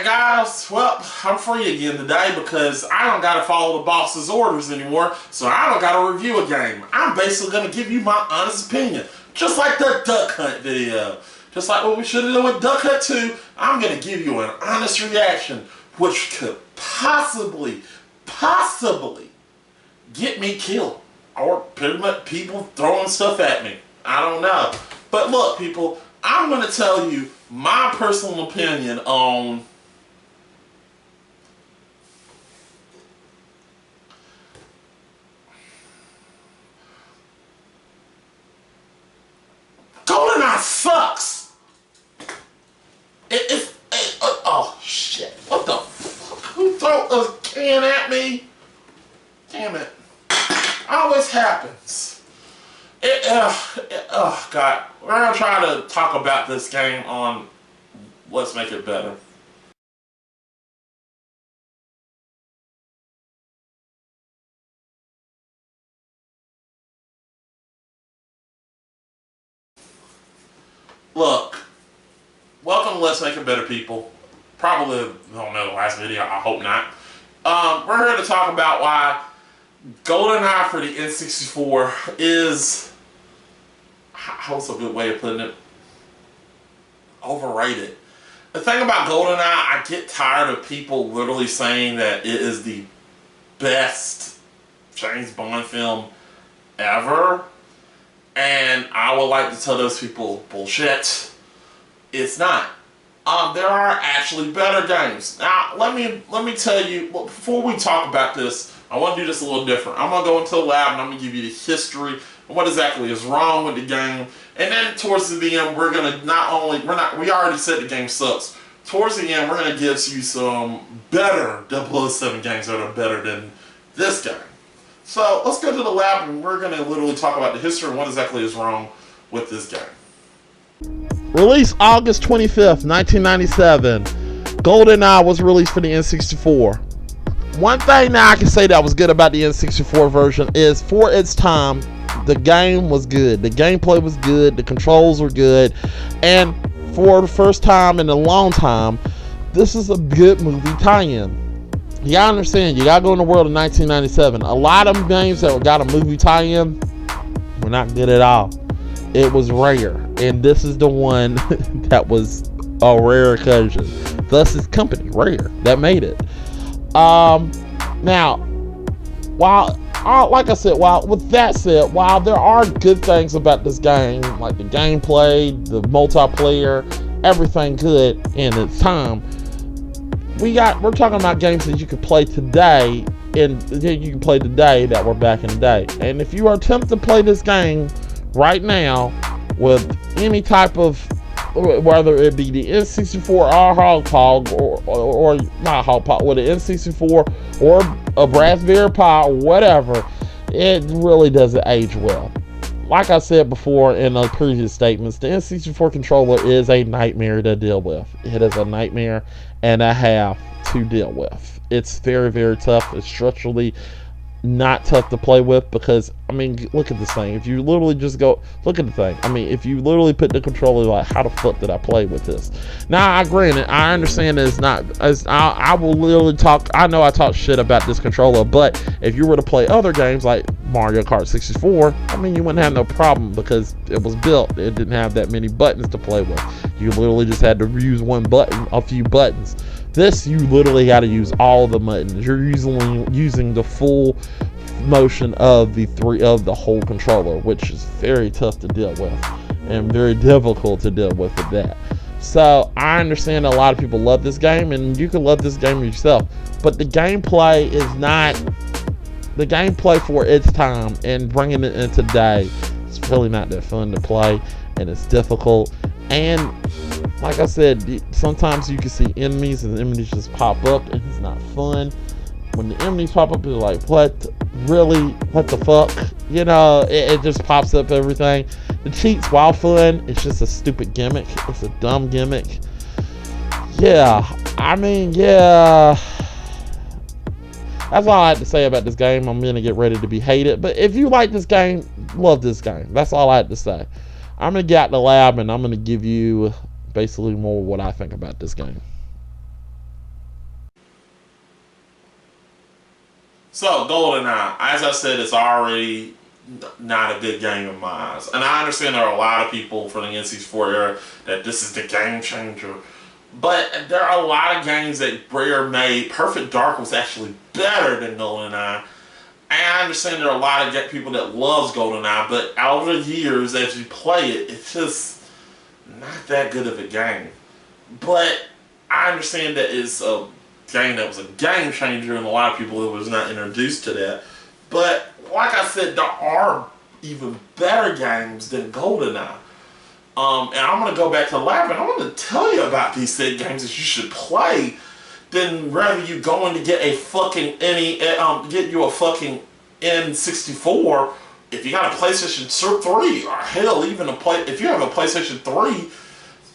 Alright guys, well, I'm free again today because I don't gotta follow the boss's orders anymore, so I don't gotta review a game. I'm basically gonna give you my honest opinion, just like the Duck Hunt video. Just like what we should have done with Duck Hunt 2, I'm gonna give you an honest reaction, which could possibly get me killed. Or pretty much people throwing stuff at me. I don't know. But look, people, I'm gonna tell you my personal opinion on GoldenEye sucks. Oh shit! What the fuck? Who threw a can at me? Damn it! Always happens. Oh god, we're gonna try to talk about this game on Let's Make It Better. Look, welcome to Let's Make It Better, people. Probably don't know the last video, I hope not. We're here to talk about why GoldenEye for the N64 is, how's a good way of putting it, overrated. The thing about GoldenEye, I get tired of people literally saying that it is the best James Bond film ever. And I would like to tell those people, bullshit. It's not. There are actually better games. Now, let me tell you, well, before we talk about this, I want to do this a little different. I'm going to go into the lab and I'm going to give you the history and what exactly is wrong with the game. And then towards the end, we're going to we already said the game sucks. Towards the end, we're going to give you some better 007 games that are better than this game. So let's go to the lab and we're going to literally talk about the history and what exactly is wrong with this game. Released August 25th, 1997. GoldenEye was released for the N64. One thing now I can say that was good about the N64 version is for its time, the game was good. The gameplay was good. The controls were good. And for the first time in a long time, this is a good movie tie-in. You gotta understand, you gotta go in the world of 1997. A lot of games that got a movie tie-in were not good at all. It was rare, and this is the one that was a rare occasion. Thus, its company, Rare, that made it. Now, while like I said, with that said, while there are good things about this game, like the gameplay, the multiplayer, everything good in its time, we're talking about games that you can play today, and you can play today that were back in the day. And if you are tempted to play this game right now with any type of, whether it be the N64 or Hog Pog or not Hog Pog, with an N64 or a Raspberry Pi or whatever, it really doesn't age well. Like I said before in the previous statements, the N64 controller is a nightmare to deal with. It is a nightmare and a half to deal with. It's very, very tough. It's structurally not tough to play with because, I mean, look at this thing. If you literally just go, look at the thing. I mean, if you literally put the controller, like, how the fuck did I play with this? Now, I understand that it's not, I will literally talk, I know I talk shit about this controller, but if you were to play other games like Mario Kart 64, I mean, you wouldn't have no problem because it was built. It didn't have that many buttons to play with. You literally just had to use one button, a few buttons. This, you literally got to use all the buttons. You're using the full motion of the whole controller, which is very tough to deal with and very difficult to deal with that. So I understand a lot of people love this game, and you can love this game yourself, but the gameplay is not the gameplay for its time, and bringing it in today, it's really not that fun to play, and it's difficult. And like I said, sometimes you can see enemies and the enemies just pop up and it's not fun. When the enemies pop up, you're like, what? Really? What the fuck? You know, it just pops up everything. The cheats, while fun, it's just a stupid gimmick. It's a dumb gimmick. Yeah, I mean, yeah. That's all I have to say about this game. I'm going to get ready to be hated. But if you like this game, love this game. That's all I have to say. I'm going to get out in the lab and I'm going to give you basically more what I think about this game. So, GoldenEye, as I said, it's already not a good game in my eyes. And I understand there are a lot of people from the N64 era that this is the game changer. But there are a lot of games that Rare made. Perfect Dark was actually better than GoldenEye. And I understand there are a lot of people that loves GoldenEye, but over the years, as you play it, it's just not that good of a game. But I understand that it's a game that was a game changer, and a lot of people who was not introduced to that. But like I said, there are even better games than GoldenEye. And I'm gonna go back to the lab, and I'm gonna tell you about these said games that you should play. Then rather you going to get a fucking get you a fucking N64. If you got a PlayStation 3, or hell, even if you have a PlayStation 3,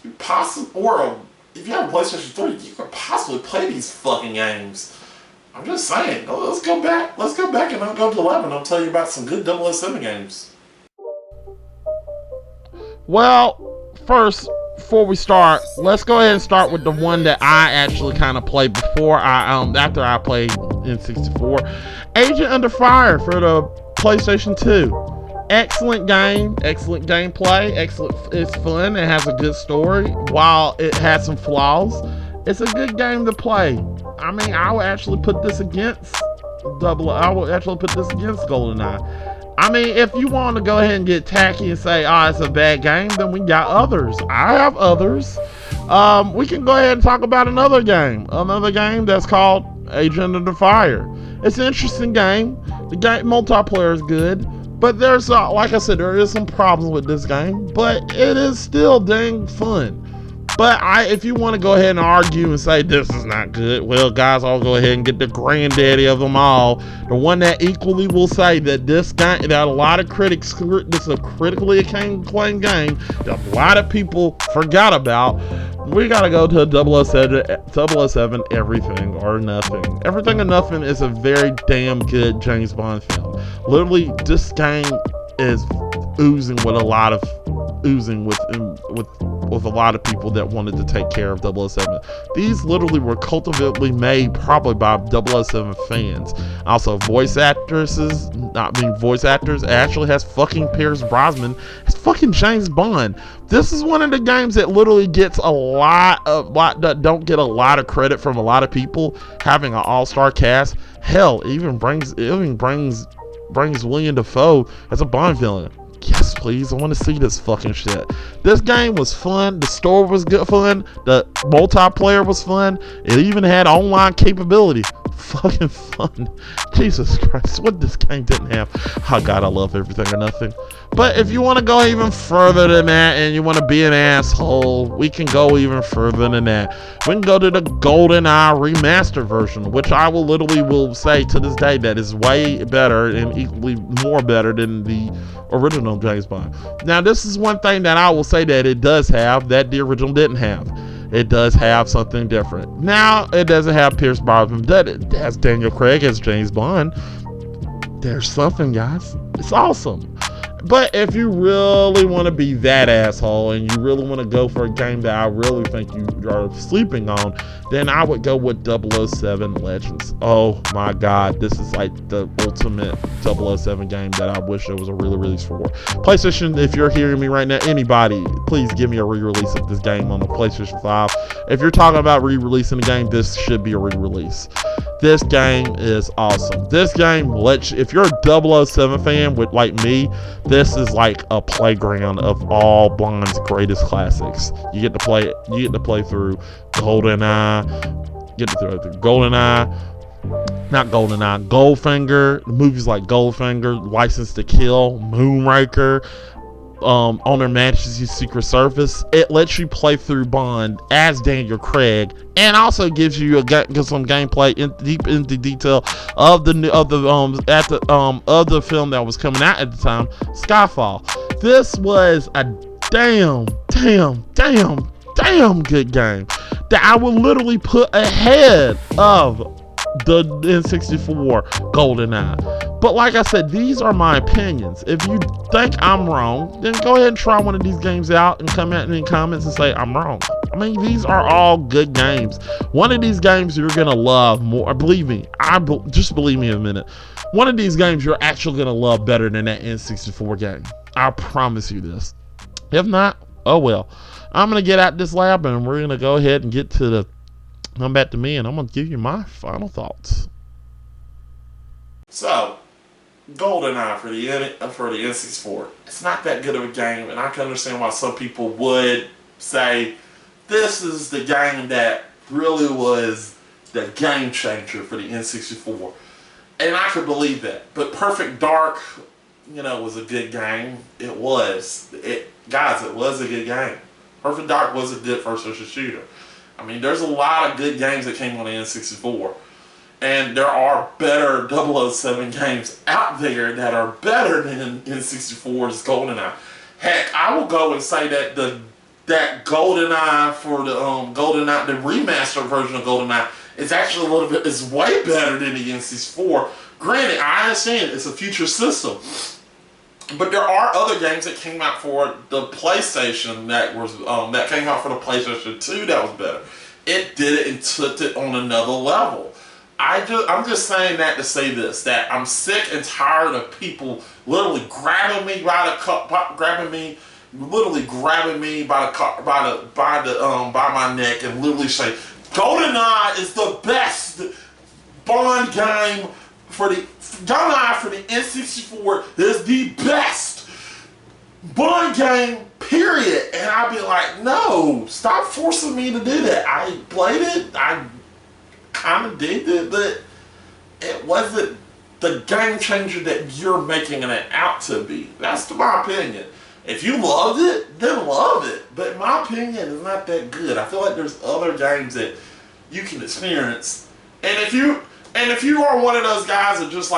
you possibly if you have a PlayStation 3, you could possibly play these fucking games. I'm just saying. Let's go back. And I'll go to 11. And I'll tell you about some good 007 games. Well, first, before we start, let's go ahead and start with the one that I actually kind of played after I played N64. Agent Under Fire for the PlayStation 2. Excellent game, excellent gameplay, it's fun, it has a good story. While it has some flaws, it's a good game to play. I mean, I would actually put this against GoldenEye. I mean, if you want to go ahead and get tacky and say, oh, it's a bad game, then we got others. I have others. We can go ahead and talk about another game that's called Agent Under Fire. It's an interesting game. The game multiplayer is good, but there's, like I said, there is some problems with this game, but it is still dang fun. But if you want to go ahead and argue and say this is not good, well, guys, I'll go ahead and get the granddaddy of them all. The one that equally will say that this game, that a lot of critics, this is a critically acclaimed game that a lot of people forgot about. We gotta go to 007 Everything or Nothing. Everything or Nothing is a very damn good James Bond film. Literally, this game is oozing with a lot of with a lot of people that wanted to take care of 007. These literally were cultivatedly made probably by 007 fans. Also, voice actors, it actually has fucking Pierce Brosnan. It's fucking James Bond. This is one of the games that literally gets that don't get a lot of credit from a lot of people, having an all-star cast. Hell, it even brings William Dafoe as a Bond villain. Yes, please. I want to see this fucking shit. This game was fun. The story was good fun. The multiplayer was fun. It even had online capability. Fucking fun. Jesus Christ. What this game didn't have. Oh God, I love Everything or Nothing. But if you want to go even further than that and you want to be an asshole, we can go even further than that. We can go to the GoldenEye remastered version, which I will say to this day that is way better and equally more better than the original James Bond. Now, this is one thing that I will say that it does have that the original didn't have. It does have something different. Now, it doesn't have Pierce Brosnan. It has Daniel Craig as James Bond. There's something, guys. It's awesome. But if you really want to be that asshole and you really want to go for a game that I really think you are sleeping on, then I would go with 007 Legends. Oh my God, this is like the ultimate 007 game that I wish there was a re-release for. PlayStation, if you're hearing me right now, anybody, please give me a re-release of this game on the PlayStation 5. If you're talking about re-releasing the game, this should be a re-release. This game is awesome. This game lets you, if you're a 007 fan like me, this is like a playground of all Bond's greatest classics. You get to play through GoldenEye, Goldfinger, movies like Goldfinger, License to Kill, Moonraker, On Her Majesty's Secret Service. It lets you play through Bond as Daniel Craig, and also gives you some gameplay deep into detail of the film that was coming out at the time, Skyfall. This was a damn good game that I would literally put ahead of the N64 GoldenEye. But like I said, these are my opinions. If you think I'm wrong, then go ahead and try one of these games out and come at me in comments and say I'm wrong. I mean, these are all good games. One of these games you're gonna love more. Believe me, just believe me a minute. One of these games you're actually gonna love better than that N64 game. I promise you this. If not, oh well. I'm gonna get out this lab and we're gonna go ahead and come back to me, and I'm gonna give you my final thoughts. So, GoldenEye for the N64. It's not that good of a game, and I can understand why some people would say this is the game that really was the game changer for the N64. And I could believe that. But Perfect Dark, was a good game. It was. Guys, it was a good game. Perfect Dark was a good first-person shooter. I mean, there's a lot of good games that came on the N64. And there are better 007 games out there that are better than N64's GoldenEye. Heck, I will go and say that that GoldenEye for the GoldenEye, the remastered version of GoldenEye, is way better than the N64. Granted, I understand it's a future system, but there are other games that came out for the PlayStation that came out for the PlayStation 2 that was better. It did it and took it on another level. I'm just saying that to say this, that I'm sick and tired of people literally grabbing me by my neck and literally say, GoldenEye is the best Bond game GoldenEye for the N64 is the best Bond game, period. And I'd be like, no, stop forcing me to do that. I played it, I kind of did it, but it wasn't the game changer that you're making it out to be. That's my opinion. If you loved it, then love it. But in my opinion, it's not that good. I feel like there's other games that you can experience. And if you are one of those guys that just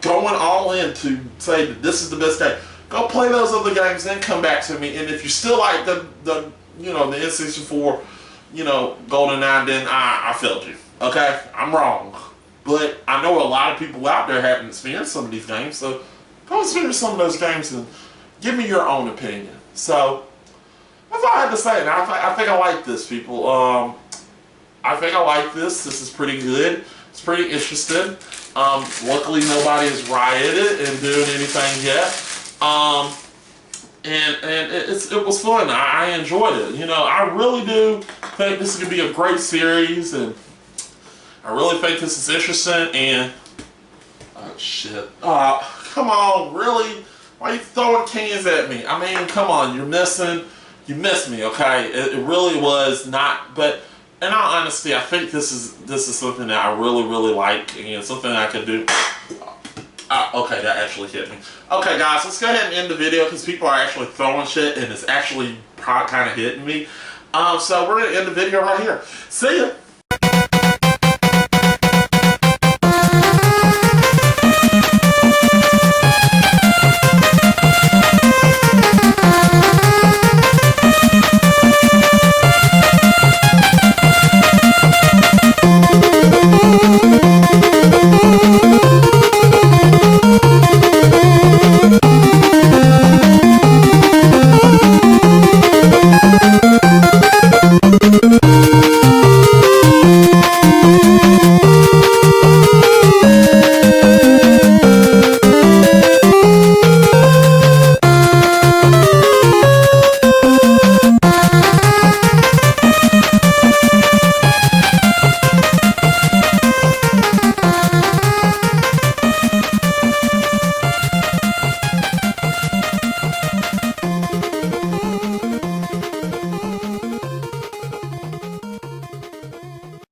going all in to say that this is the best game, go play those other games, then come back to me. And if you still like the N64, GoldenEye, then I failed you. Okay? I'm wrong. But I know a lot of people out there haven't experienced some of these games, so go experience some of those games and give me your own opinion. So, that's all I had to say. Now, I think I like this, people. I think I like this. This is pretty good. It's pretty interesting. Luckily, nobody has rioted and doing anything yet. And it was fun. I enjoyed it. I really do think this is going to be a great series, and I really think this is interesting. And oh shit! Come on, really? Why are you throwing cans at me? I mean, come on, you missed me. Okay, it really was not. But in all honesty, I think this is something that I really like, and something I could do. Okay, that actually hit me. Okay, guys, let's go ahead and end the video because people are actually throwing shit and it's actually kind of hitting me. So we're going to end the video right here. See ya!